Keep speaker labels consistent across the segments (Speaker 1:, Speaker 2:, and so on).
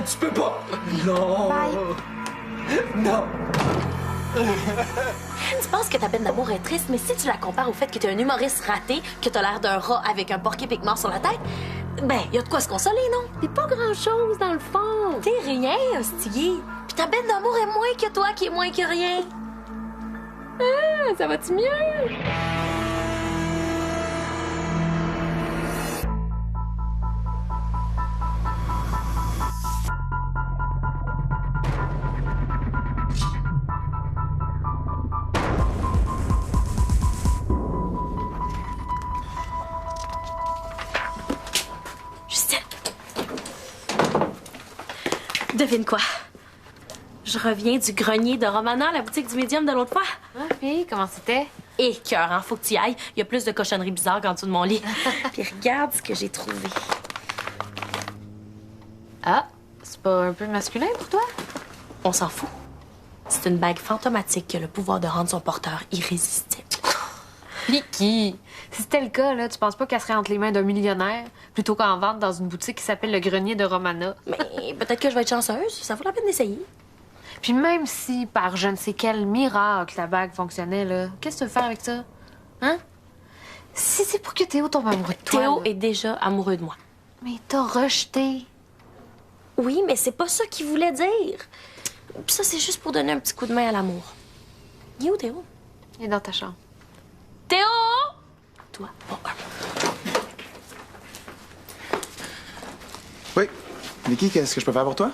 Speaker 1: Tu peux pas! Non!
Speaker 2: Bye.
Speaker 1: Non!
Speaker 2: Tu penses que ta peine d'amour est triste, mais si tu la compares au fait que t'es un humoriste raté, que t'as l'air d'un rat avec un porc-épic mort sur la tête, ben, y a de quoi se consoler, non?
Speaker 3: C'est pas grand-chose, dans le fond.
Speaker 2: T'es rien, hostilier. Puis ta peine d'amour est moins que toi, qui est moins que rien.
Speaker 3: Ah, ça va-tu mieux?
Speaker 2: Justine. Devine quoi? Je reviens du grenier de Romana, la boutique du médium de l'autre fois.
Speaker 3: Ah, puis, comment c'était?
Speaker 2: Écœurant, faut que tu y ailles. Il y a plus de cochonneries bizarres qu'en dessous de mon lit. Puis regarde ce que j'ai trouvé.
Speaker 3: Ah, c'est pas un peu masculin pour toi?
Speaker 2: On s'en fout. C'est une bague fantomatique qui a le pouvoir de rendre son porteur irrésistible.
Speaker 3: Vicky, si c'était le cas, là, tu penses pas qu'elle serait entre les mains d'un millionnaire plutôt qu'en vente dans une boutique qui s'appelle le Grenier de Romana?
Speaker 2: Mais peut-être que je vais être chanceuse. Ça vaut la peine d'essayer.
Speaker 3: Puis même si, par je ne sais quel miracle, la bague fonctionnait, là, qu'est-ce que tu veux faire avec ça? Hein? Si c'est pour que Théo tombe amoureux de toi,
Speaker 2: Théo
Speaker 3: là.
Speaker 2: est déjà amoureux de moi.
Speaker 3: Mais t'as rejeté.
Speaker 2: Oui, mais c'est pas ça qu'il voulait dire. Puis ça, c'est juste pour donner un petit coup de main à l'amour. Il est où, Théo?
Speaker 3: Il est dans ta chambre.
Speaker 2: Théo! Toi, bon,
Speaker 4: Oui. Vicky, qu'est-ce que je peux faire pour toi?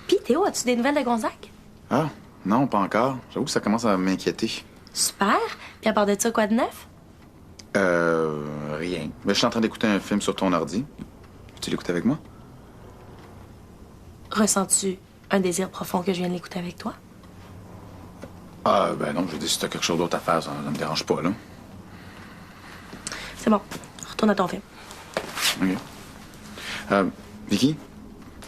Speaker 2: Puis Théo, as-tu des nouvelles de Gonzague?
Speaker 4: Ah, non, pas encore. J'avoue que ça commence à m'inquiéter.
Speaker 2: Super. Puis à part de ça, quoi de neuf?
Speaker 4: Rien. Mais je suis en train d'écouter un film sur ton ordi. Tu l'écoutes avec moi?
Speaker 2: Ressens-tu un désir profond que je viens de l'écouter avec toi?
Speaker 4: Ah, ben non, je veux dire, si t'as quelque chose d'autre à faire, ça me dérange pas, là.
Speaker 2: C'est bon. Retourne à ton film.
Speaker 4: OK. Vicky,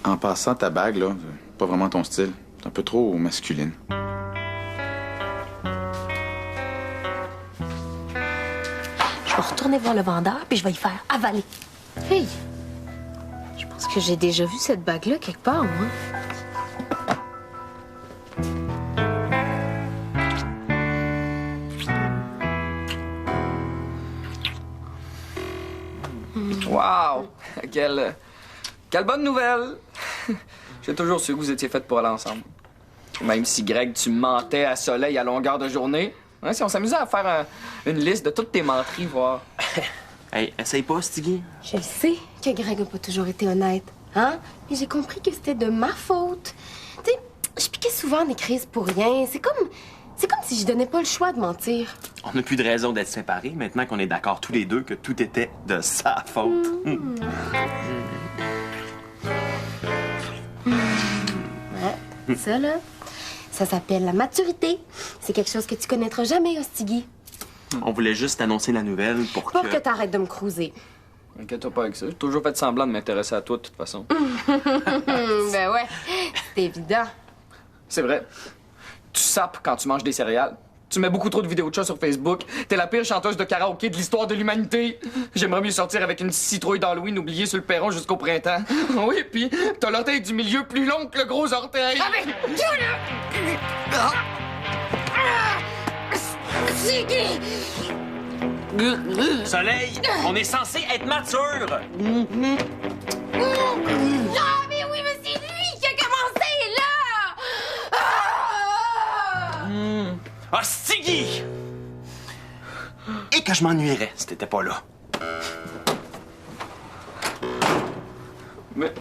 Speaker 4: en passant, ta bague, là, c'est pas vraiment ton style. C'est un peu trop masculine.
Speaker 2: Je vais retourner voir le vendeur, puis je vais y faire avaler.
Speaker 3: Hey! Je pense que j'ai déjà vu cette bague-là quelque part, moi.
Speaker 1: Wow! Quelle bonne nouvelle! J'ai toujours su que vous étiez faites pour aller ensemble. Même si, Greg, tu mentais à soleil à longueur de journée. Hein, si on s'amusait à faire une liste de toutes tes menteries, voir.
Speaker 5: Hey, essaye pas, Stiggy.
Speaker 6: Je sais que Greg n'a pas toujours été honnête, hein? Mais j'ai compris que c'était de ma faute. Tu sais, je piquais souvent des crises pour rien. C'est comme si je donnais pas le choix de mentir.
Speaker 5: On n'a plus de raison d'être séparés maintenant qu'on est d'accord tous les deux que tout était de sa faute.
Speaker 6: Ouais, ça, là, ça s'appelle la maturité. C'est quelque chose que tu connaîtras jamais, Hostigui.
Speaker 5: On voulait juste annoncer la nouvelle pour
Speaker 6: Pour
Speaker 5: que...
Speaker 6: que t'arrêtes de me cruiser.
Speaker 1: Inquiète-toi pas avec ça. J'ai toujours fait semblant de m'intéresser à toi, de toute façon.
Speaker 6: Ben ouais, c'est évident.
Speaker 1: C'est vrai. Tu sapes quand tu manges des céréales. Tu mets beaucoup trop de vidéos de chats sur Facebook. T'es la pire chanteuse de karaoké de l'histoire de l'humanité. J'aimerais mieux sortir avec une citrouille d'Halloween oubliée sur le perron jusqu'au printemps. Oui, puis t'as l'orteil du milieu plus long que le gros orteil.
Speaker 5: Soleil, on est censé être mature!
Speaker 6: Non, mais oui, mais c'est lui qui a commencé, là!
Speaker 5: Ah, Stiggy! Et que je m'ennuierais si t'étais pas là.
Speaker 1: Mais...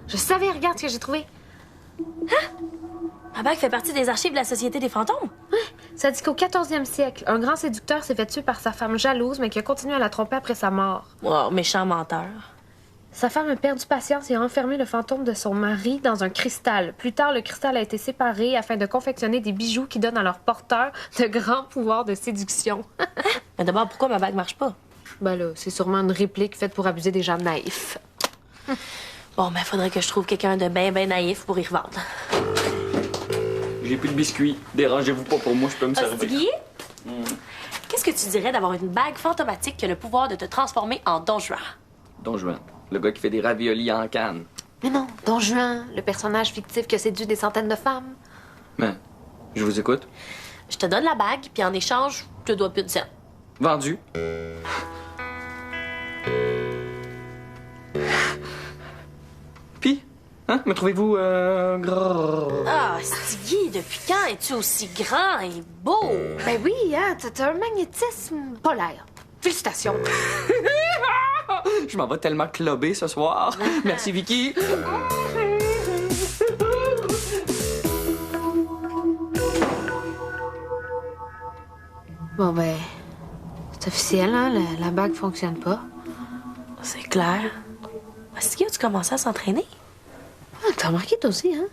Speaker 3: Je savais, regarde ce que j'ai trouvé.
Speaker 2: Ma bague fait partie des archives de la Société des fantômes.
Speaker 3: Ça dit qu'au 14e siècle, un grand séducteur s'est fait tuer par sa femme jalouse, mais qui a continué à la tromper après sa mort.
Speaker 2: Wow, méchant menteur.
Speaker 3: Sa femme a perdu patience et a enfermé le fantôme de son mari dans un cristal. Plus tard, le cristal a été séparé afin de confectionner des bijoux qui donnent à leur porteur de grands pouvoirs de séduction.
Speaker 2: Mais d'abord, pourquoi ma bague marche pas?
Speaker 3: Ben là, c'est sûrement une réplique faite pour abuser des gens naïfs.
Speaker 2: Bon, ben, faudrait que je trouve quelqu'un de ben naïf pour y revendre.
Speaker 1: J'ai plus de biscuits. Dérangez-vous pas pour moi, je peux me servir.
Speaker 2: Hostie, qu'est-ce que tu dirais d'avoir une bague fantomatique qui a le pouvoir de te transformer en Don Juan?
Speaker 1: Don Juan, le gars qui fait des raviolis en canne.
Speaker 3: Mais non, Don Juan, le personnage fictif qui a séduit des centaines de femmes.
Speaker 1: Mais, je vous écoute.
Speaker 2: Je te donne la bague, puis en échange, je te dois plus de scène.
Speaker 1: Vendu. Puis, hein, me trouvez-vous gros?
Speaker 2: Ah, Stiggy, depuis quand es-tu aussi grand et beau?
Speaker 3: Ben oui, hein, t'as un magnétisme polaire. Félicitations.
Speaker 1: Je m'en vais tellement clubber ce soir. Merci, Vicky.
Speaker 3: Bon, ben, c'est officiel, hein, la bague fonctionne pas.
Speaker 2: C'est clair. Stiggy, as-tu commencé à s'entraîner?
Speaker 3: Ah, t'as remarqué toi aussi, hein?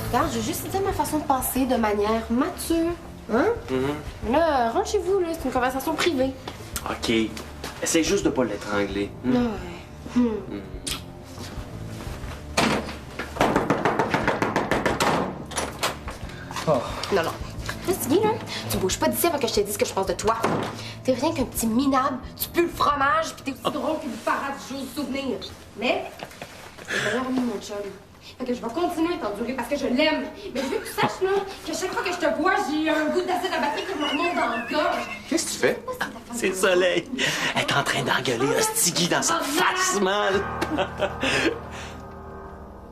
Speaker 6: Regarde, je veux juste dire ma façon de penser de manière mature. Hein? Là, rentre chez vous, là. C'est une conversation privée.
Speaker 5: OK. Essaye juste de pas l'étrangler.
Speaker 6: Ouais. Non, non. Là, Stiggy, là, tu bouges pas d'ici avant que je te dise ce que je pense de toi. T'es rien qu'un petit minable, tu pues le fromage, pis t'es aussi drôle qu'une parade de choses souvenirs. Mais, c'est vraiment mon chum. Fait que je vais continuer à t'endurer parce que je l'aime. Mais je veux que tu saches, là, que chaque fois que je te vois, j'ai un goût d'acide à batterie qui me remonte dans le gorge.
Speaker 4: Qu'est-ce que tu fais?
Speaker 5: C'est le soleil. Elle est en train d'engueuler Stiggy dans sa face, man.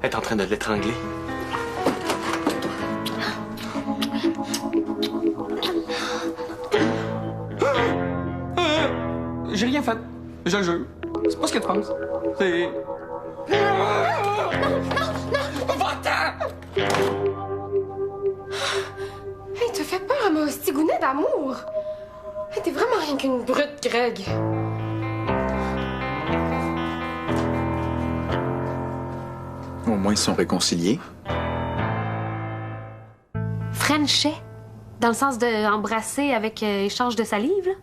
Speaker 5: Elle est en train de l'étrangler.
Speaker 1: J'ai rien fait. Je le jure. C'est pas ce que tu penses. C'est... Va-t'en!
Speaker 6: Hey, t'as fait peur à mon stigounet d'amour. Hey, t'es vraiment rien qu'une brute, Greg.
Speaker 4: Au moins, ils sont réconciliés.
Speaker 3: Frenchet, dans le sens de embrasser avec échange de salive, là.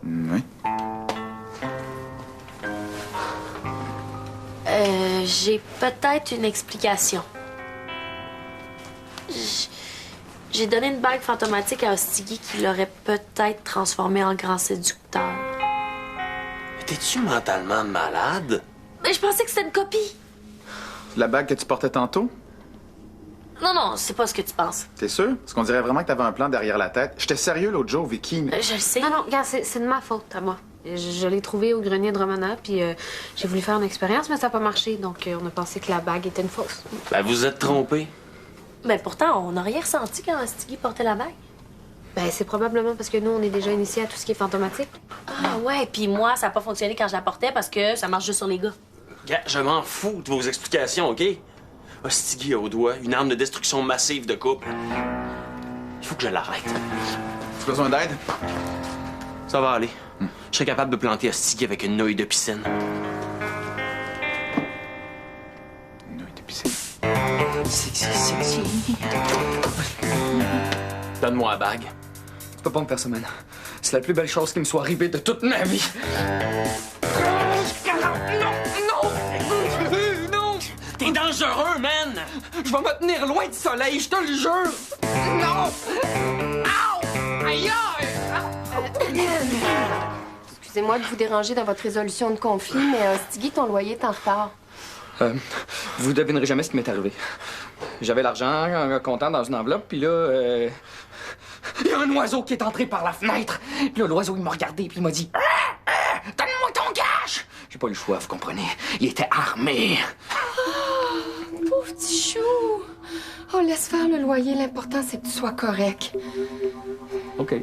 Speaker 4: Oui.
Speaker 2: J'ai peut-être une explication. J'ai donné une bague fantomatique à Stiggy qui l'aurait peut-être transformé en grand séducteur.
Speaker 5: Mais t'es-tu mentalement malade?
Speaker 2: Mais je pensais que c'était une copie.
Speaker 4: La bague que tu portais tantôt?
Speaker 2: Non, c'est pas ce que tu penses.
Speaker 4: T'es sûr? Parce qu'on dirait vraiment que t'avais un plan derrière la tête. J'étais sérieux l'autre jour, Vicky. Mais...
Speaker 2: Je le sais.
Speaker 3: Non, regarde, c'est de ma faute à moi. Je l'ai trouvé au grenier de Romana, puis j'ai voulu faire une expérience, mais ça n'a pas marché. Donc, on a pensé que la bague était une fausse.
Speaker 5: Ben, vous êtes trompé.
Speaker 2: Mais pourtant, on n'a rien ressenti quand Stiggy portait la bague.
Speaker 3: Ben, c'est probablement parce que nous, on est déjà initiés à tout ce qui est fantomatique.
Speaker 2: Ah ouais, puis moi, ça n'a pas fonctionné quand je la portais parce que ça marche juste sur les gars.
Speaker 5: Gars, je m'en fous de vos explications, OK? Stiggy a au doigt une arme de destruction massive de couple. Il faut que je l'arrête.
Speaker 4: Tu as besoin d'aide?
Speaker 5: Ça va aller. Je serais capable de planter Stiggy avec une nouille de piscine.
Speaker 4: Une nouille de piscine.
Speaker 5: Sexy. Donne-moi la bague.
Speaker 1: Tu peux pas me faire ça, man. C'est la plus belle chose qui me soit arrivée de toute ma vie. Non!
Speaker 5: T'es dangereux, man!
Speaker 1: Je vais me tenir loin du soleil, je te le jure! Non! Aïe! Aïe!
Speaker 6: Excusez-moi de vous déranger dans votre résolution de conflit, mais Stiggy, ton loyer est en retard.
Speaker 1: Vous devinerez jamais ce qui m'est arrivé. J'avais l'argent comptant dans une enveloppe, puis là, il y a un oiseau qui est entré par la fenêtre. Puis là, l'oiseau, il m'a regardé, puis il m'a dit donne-moi ton cash! J'ai pas eu le choix, vous comprenez. Il était armé.
Speaker 6: Pauvre petit chou. Oh, laisse faire le loyer. L'important, c'est que tu sois correct.
Speaker 1: OK.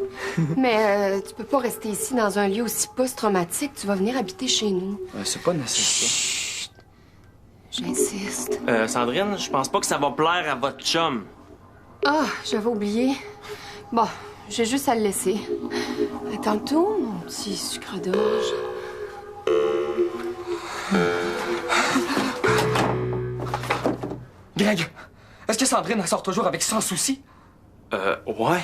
Speaker 6: Mais tu peux pas rester ici dans un lieu aussi post-traumatique. Tu vas venir habiter chez nous.
Speaker 1: C'est pas nécessaire.
Speaker 6: Chut. J'insiste.
Speaker 5: Sandrine, je pense pas que ça va plaire à votre chum.
Speaker 6: Ah, j'avais oublié. Bon, j'ai juste à le laisser. À tantôt, mon petit sucre d'orge.
Speaker 1: Greg, est-ce que Sandrine elle sort toujours avec Sans Souci?
Speaker 5: Ouais.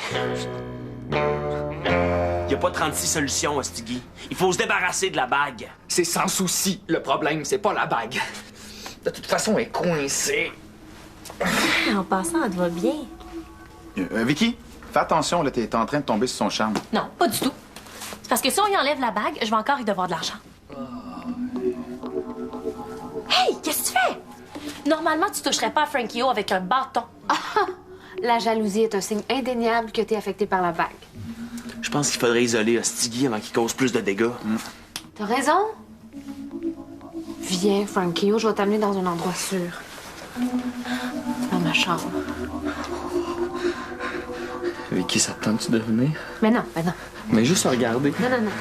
Speaker 5: Y a pas 36 solutions, Hostigui. Il faut se débarrasser de la bague.
Speaker 1: C'est sans souci. Le problème, c'est pas la bague. De toute façon, elle est coincée.
Speaker 2: En passant, elle te va bien.
Speaker 4: Vicky, fais attention, là, t'es en train de tomber sur son charme.
Speaker 2: Non, pas du tout. C'est parce que si on y enlève la bague, je vais encore y devoir de l'argent. Hey, qu'est-ce que tu fais? Normalement, tu toucherais pas à Frankie O avec un bâton.
Speaker 3: La jalousie est un signe indéniable que t'es affecté par la bague.
Speaker 5: Je pense qu'il faudrait isoler Hostigui avant qu'il cause plus de dégâts.
Speaker 3: T'as raison. Viens, Frankie, je vais t'amener dans un endroit sûr. Dans ma chambre.
Speaker 1: Vicky, ça te tente-tu de venir?
Speaker 3: Mais non.
Speaker 1: Mais juste à regarder.
Speaker 3: Non.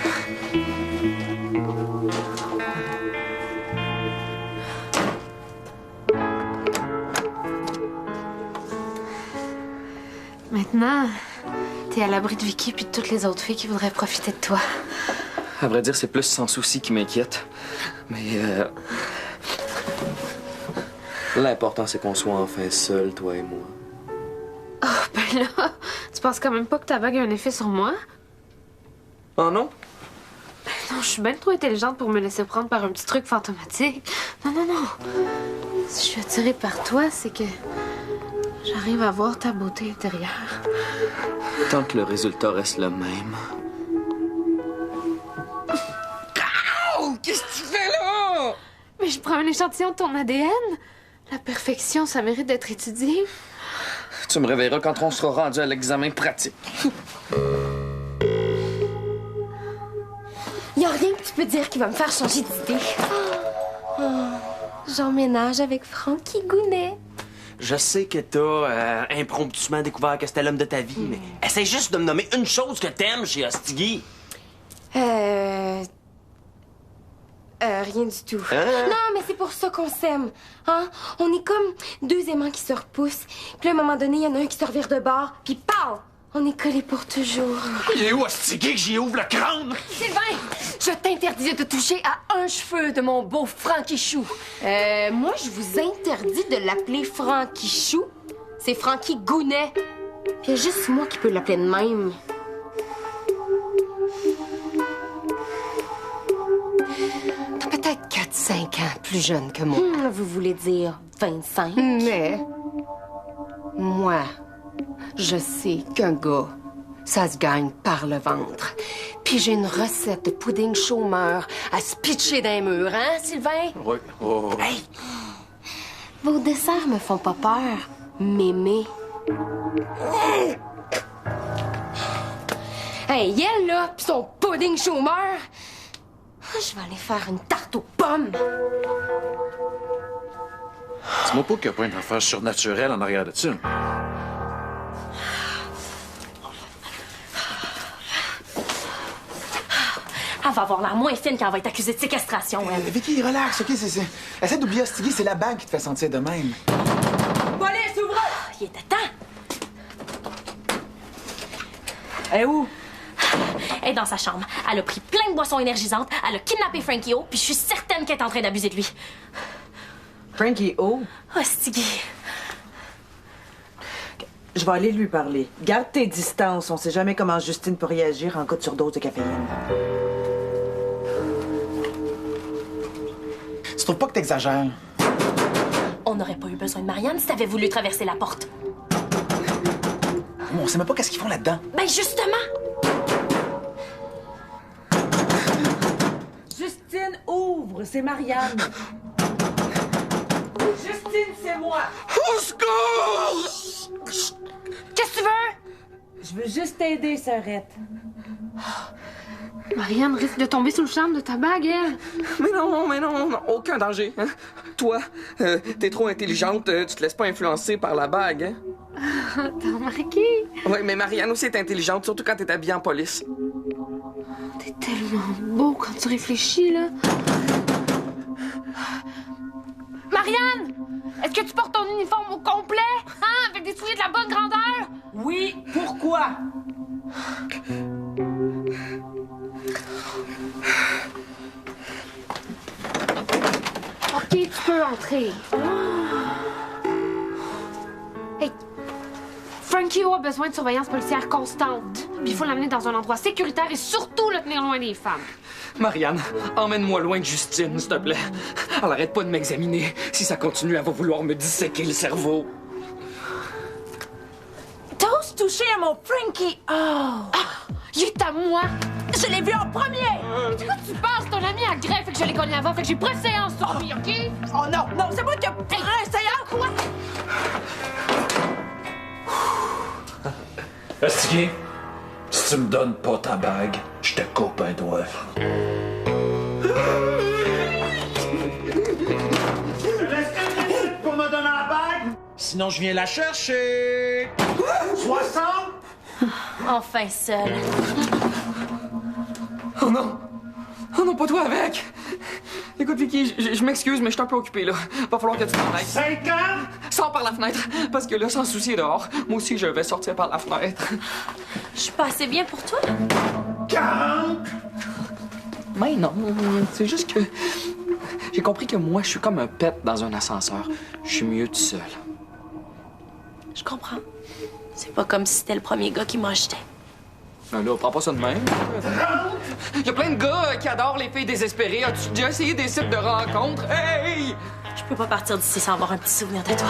Speaker 3: Maintenant, t'es à l'abri de Vicky puis de toutes les autres filles qui voudraient profiter de toi.
Speaker 1: À vrai dire, c'est plus sans souci qui m'inquiète. Mais l'important, c'est qu'on soit enfin seuls, toi et moi.
Speaker 3: Oh, ben là, tu penses quand même pas que ta bague a un effet sur moi?
Speaker 1: Oh non?
Speaker 3: Non, je suis bien trop intelligente pour me laisser prendre par un petit truc fantomatique. Non. Si je suis attirée par toi, c'est que j'arrive à voir ta beauté intérieure.
Speaker 1: Tant que le résultat reste le même. Oh! Qu'est-ce que tu fais là?
Speaker 3: Mais je prends un échantillon de ton ADN. La perfection, ça mérite d'être étudié.
Speaker 1: Tu me réveilleras quand on sera rendu à l'examen pratique.
Speaker 6: Y a rien que tu peux dire qui va me faire changer d'idée. J'emménage avec Frankie Gounet.
Speaker 5: Je sais que t'as impromptument découvert que c'était l'homme de ta vie, mais essaie juste de me nommer une chose que t'aimes chez Hostigui.
Speaker 6: Rien du tout.
Speaker 5: Hein?
Speaker 6: Non, mais c'est pour ça qu'on s'aime. Hein? On est comme deux aimants qui se repoussent. Puis à un moment donné, il y en a un qui se revire de bord. Puis pow! On est collés pour toujours.
Speaker 5: Il est où Hostigui que j'y ouvre le crâne?
Speaker 6: Sylvain, je t'interdis de toucher à un cheveu de mon beau Franquichou. Moi, je vous interdis de l'appeler Franquichou. C'est Frankie Gounet. Puis il y a juste moi qui peux l'appeler de même. T'as peut-être 4-5 ans plus jeune que moi. Vous voulez dire 25? Mais moi, je sais qu'un gars, ça se gagne par le ventre. Puis j'ai une recette de pudding chômeur à se pitcher d'un mur, hein, Sylvain?
Speaker 4: Oui. Oh.
Speaker 6: Hey! Vos desserts me font pas peur, mémé. Hey, elle, là, pis son pudding chômeur! Je vais aller faire une tarte aux pommes!
Speaker 4: Dis-moi pas qu'il n'y a pas une affaire surnaturelle en arrière de ça.
Speaker 2: Elle va avoir l'air moins fine quand elle va être accusée de séquestration, elle.
Speaker 7: Vicky, relax, OK? Essaie d'oublier Hostigui, c'est la bague qui te fait sentir de même.
Speaker 2: Police, ouvre! Il était temps!
Speaker 8: Elle est où?
Speaker 2: Elle est dans sa chambre. Elle a pris plein de boissons énergisantes, elle a kidnappé Frankie O, puis je suis certaine qu'elle est en train d'abuser de lui.
Speaker 8: Frankie O?
Speaker 2: Hostigui.
Speaker 8: Je vais aller lui parler. Garde tes distances. On sait jamais comment Justine peut réagir en cas de surdose de caféine.
Speaker 7: Tu trouves pas que t'exagères?
Speaker 2: On n'aurait pas eu besoin de Marianne si t'avais voulu traverser la porte.
Speaker 7: On sait même pas qu'est-ce qu'ils font là-dedans.
Speaker 2: Ben justement!
Speaker 8: Justine, ouvre! C'est Marianne. Justine, c'est moi!
Speaker 1: Au secours!
Speaker 2: Qu'est-ce que tu veux?
Speaker 8: Je veux juste t'aider, sœurette.
Speaker 3: Marianne risque de tomber sous le charme de ta bague, elle.
Speaker 1: Mais non, aucun danger. Hein? Toi, t'es trop intelligente, tu te laisses pas influencer par la bague. Hein?
Speaker 3: T'as remarqué?
Speaker 1: Oui, mais Marianne aussi est intelligente, surtout quand t'es habillée en police.
Speaker 3: T'es tellement beau quand tu réfléchis, là. Marianne! Est-ce que tu portes ton uniforme au complet? Hein? Avec des souliers de la bonne grandeur?
Speaker 8: Oui, pourquoi?
Speaker 3: OK, tu peux entrer.
Speaker 6: Hey, Frankie
Speaker 3: Théo a besoin de surveillance policière constante. Puis il faut l'amener dans un endroit sécuritaire et surtout le tenir loin des femmes.
Speaker 1: Marianne, emmène-moi loin de Justine, s'il te plaît. Elle arrête pas de m'examiner. Si ça continue, elle va vouloir me disséquer le cerveau.
Speaker 2: T'oses toucher à mon Frankie? Oh!
Speaker 3: Ah, il est à moi!
Speaker 2: Je l'ai vu en premier!
Speaker 3: Du coup, tu penses ton ami a greffe et que je l'ai connu avant, fait que j'ai préséance sur lui, OK?
Speaker 2: Oh non, non, c'est moi qui ai pris un séance! Quoi?
Speaker 9: Estiqué, si tu me donnes pas ta bague, je te coupe un doigt.
Speaker 10: Je te laisse 1 minute pour me donner la bague. Sinon, je viens la chercher. 60?
Speaker 2: Enfin seul.
Speaker 1: Oh non! Oh non, pas toi avec! Écoute, Vicky, je m'excuse, mais je suis un peu occupé, là. Va falloir que tu t'en ailles.
Speaker 10: 50?
Speaker 1: Sors par la fenêtre, parce que là, sans souci dehors, moi aussi, je vais sortir par la fenêtre.
Speaker 2: Je suis pas assez bien pour toi?
Speaker 10: 40?
Speaker 1: Mais non, c'est juste que... J'ai compris que moi, je suis comme un pet dans un ascenseur. Je suis mieux tout seul.
Speaker 2: Je comprends. C'est pas comme si c'était le premier gars qui m'achetait.
Speaker 1: Ben là, prends pas ça de même. Il y a plein de gars qui adorent les filles désespérées. As-tu déjà essayé des sites de rencontres? Hey!
Speaker 2: Je peux pas partir d'ici sans avoir un petit souvenir de toi.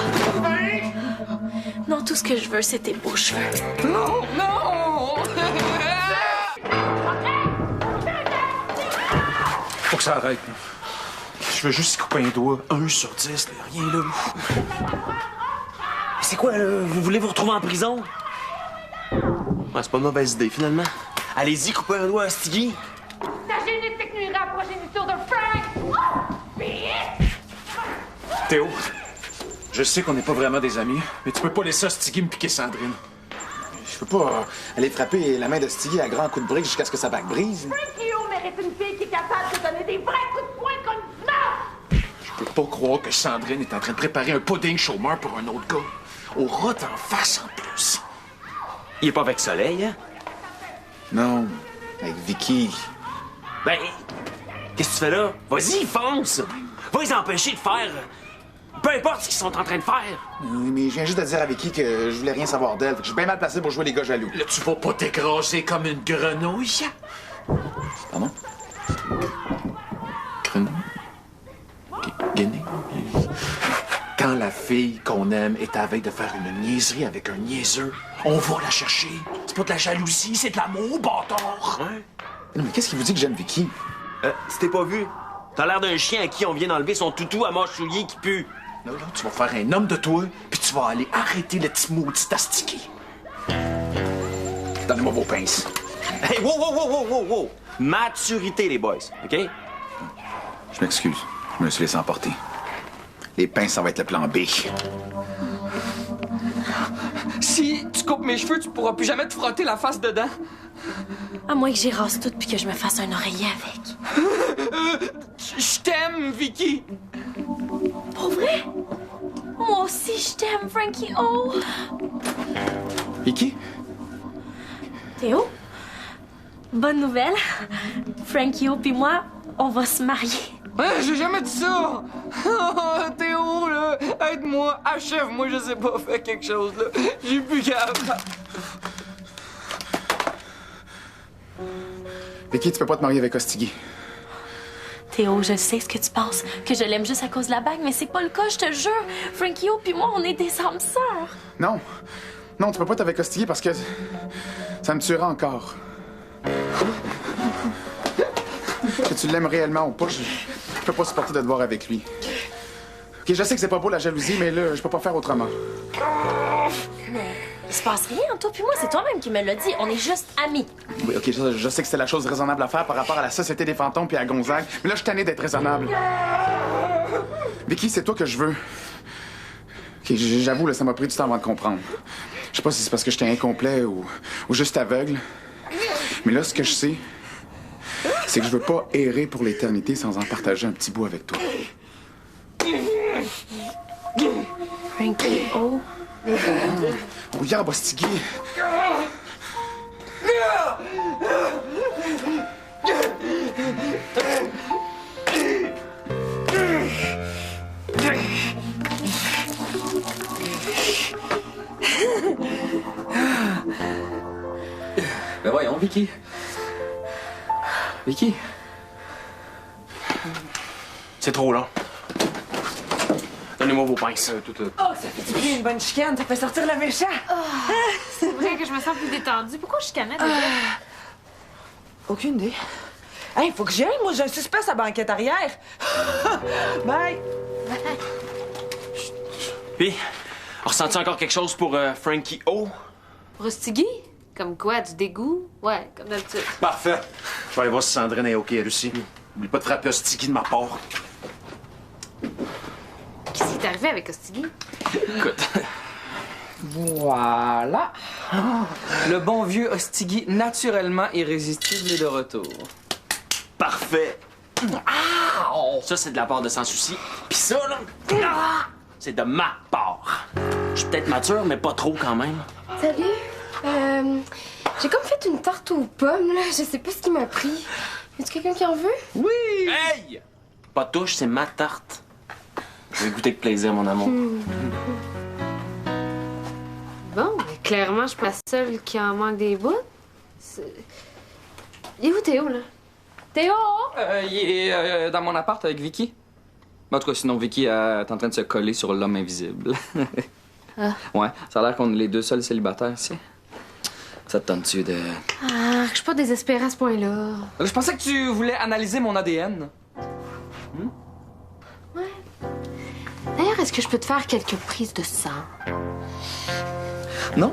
Speaker 2: Non, tout ce que je veux, c'est tes beaux cheveux.
Speaker 1: Non! Non!
Speaker 9: Faut que ça arrête. Je veux juste y couper un doigt. 1 sur 10, là, rien là.
Speaker 5: C'est quoi, là? Vous voulez vous retrouver en prison? Ouais, c'est pas une mauvaise idée, finalement. Allez-y, coupez un doigt à Stiggy.
Speaker 3: Ta génétique nuira à la progéniture de Frank!
Speaker 9: Théo, je sais qu'on n'est pas vraiment des amis, mais tu peux pas laisser Stiggy me piquer Sandrine.
Speaker 7: Je peux pas aller frapper la main de Stiggy à grands coups de brique jusqu'à ce que sa bague brise.
Speaker 3: Frankie O mérite une fille qui est capable de donner des vrais coups de poing comme ça!
Speaker 9: Je peux pas croire que Sandrine est en train de préparer un pudding chômeur pour un autre gars. Au rat en face, en plus.
Speaker 5: Il est pas avec Soleil, hein?
Speaker 7: Non, avec Vicky.
Speaker 5: Ben, qu'est-ce que tu fais là? Vas-y, fonce! Va les empêcher de faire... Peu importe ce qu'ils sont en train de faire.
Speaker 7: Oui, mais je viens juste de dire à Vicky que je voulais rien savoir d'elle. Fait que je suis bien mal placé pour jouer les gars jaloux.
Speaker 9: Là, tu vas pas t'écraser comme une grenouille.
Speaker 7: Pardon?
Speaker 9: Grenouille? Guinée? Quand la fille qu'on aime est à la veille de faire une niaiserie avec un niaiseux, on va la chercher. C'est pas de la jalousie, c'est de l'amour, bâtard.
Speaker 5: Ouais.
Speaker 7: Non, mais qu'est-ce qui vous dit que j'aime Vicky?
Speaker 5: Tu t'es pas vu? T'as l'air d'un chien à qui on vient d'enlever son toutou à mâchouiller qui pue.
Speaker 9: Là, tu vas faire un homme de toi, puis tu vas aller arrêter le petit maudit astiqué. Donnez-moi vos pinces.
Speaker 5: Hey, wow, wow, wow, wow, wow, wow! Maturité, les boys, OK?
Speaker 7: Je m'excuse. Je me suis laissé emporter. Les pinces, ça va être le plan B.
Speaker 1: Si tu coupes mes cheveux, tu pourras plus jamais te frotter la face dedans.
Speaker 2: À moins que j'y rase tout puis que je me fasse un oreiller avec.
Speaker 1: Je t'aime, Vicky.
Speaker 2: Pour vrai? Moi aussi, je t'aime, Frankie O.
Speaker 7: Vicky?
Speaker 2: Théo? Bonne nouvelle. Frankie O puis moi, on va se marier.
Speaker 1: J'ai jamais dit ça! Théo, là, aide-moi, achève-moi, je sais pas, fais quelque chose, là. J'ai plus capable.
Speaker 7: Vicky, tu peux pas te marier avec Ostigui.
Speaker 2: Théo, je sais ce que tu penses, que je l'aime juste à cause de la bague, mais c'est pas le cas, je te jure. Frankie O puis moi, on est des âmes sœurs.
Speaker 7: Non. Non, tu peux pas être avec Ostigui parce que ça me tuera encore. Que tu l'aimes réellement ou pas, je peux pas supporter de te voir avec lui. OK, je sais que c'est pas beau la jalousie, mais là, je peux pas faire autrement.
Speaker 2: Mais il se passe rien, toi puis moi, c'est toi-même qui me l'as dit. On est juste amis.
Speaker 7: Oui, OK, je sais que c'est la chose raisonnable à faire par rapport à la Société des fantômes puis à Gonzague, mais là, je suis tanné d'être raisonnable. Vicky, c'est toi que je veux. OK, j'avoue, là, ça m'a pris du temps avant de comprendre. Je sais pas si c'est parce que j'étais incomplet ou juste aveugle. Mais là, ce que je sais, c'est que je veux pas errer pour l'éternité sans en partager un petit bout avec toi.
Speaker 2: Frankie O.
Speaker 7: Oh, yeah, Bostigui!
Speaker 5: C'est trop long. Donnez-moi vos pinces.
Speaker 8: Oh, ça fait du bien une bonne chicane, ça fait sortir le méchant.
Speaker 3: C'est vrai que je me sens plus détendue. Pourquoi je canais déjà?
Speaker 8: Aucune idée. Hey, faut que j'y aille, moi j'ai un suspect à la banquette arrière. Bye!
Speaker 5: Puis, ressens-tu encore quelque chose pour Frankie O?
Speaker 3: Rustigui? Comme quoi, du dégoût? Ouais, comme d'habitude.
Speaker 9: Parfait. Je vais aller voir si Sandrine est OK, elle aussi. Oublie pas de frapper Hostigui de ma part.
Speaker 3: Qu'est-ce qui est arrivé avec Rustigui?
Speaker 1: Écoute. Voilà. Le bon vieux Hostigui, naturellement irrésistible, est de retour.
Speaker 5: Parfait. Ça, c'est de la part de Sans Souci. Puis ça, là, c'est de ma part. Je suis peut-être mature, mais pas trop quand même.
Speaker 6: Salut. J'ai comme fait une tarte aux pommes, là. Je sais pas ce qui m'a pris. Y a-tu quelqu'un qui en veut?
Speaker 5: Oui! Hey! Pas de touche, c'est ma tarte. Je vais goûter avec plaisir, mon amour.
Speaker 3: Bon, mais clairement, je suis pas seule qui en manque des bouts. Il est où Théo, là? Théo!
Speaker 1: Il est dans mon appart avec Vicky. En tout cas, sinon, Vicky est en train de se coller sur l'homme invisible. Ouais, ça a l'air qu'on est les deux seuls célibataires ici. Ça te tente-tu de...
Speaker 3: Ah, je suis pas désespérée à ce point-là.
Speaker 1: Je pensais que tu voulais analyser mon ADN.
Speaker 3: D'ailleurs, est-ce que je peux te faire quelques prises de sang?
Speaker 1: Non,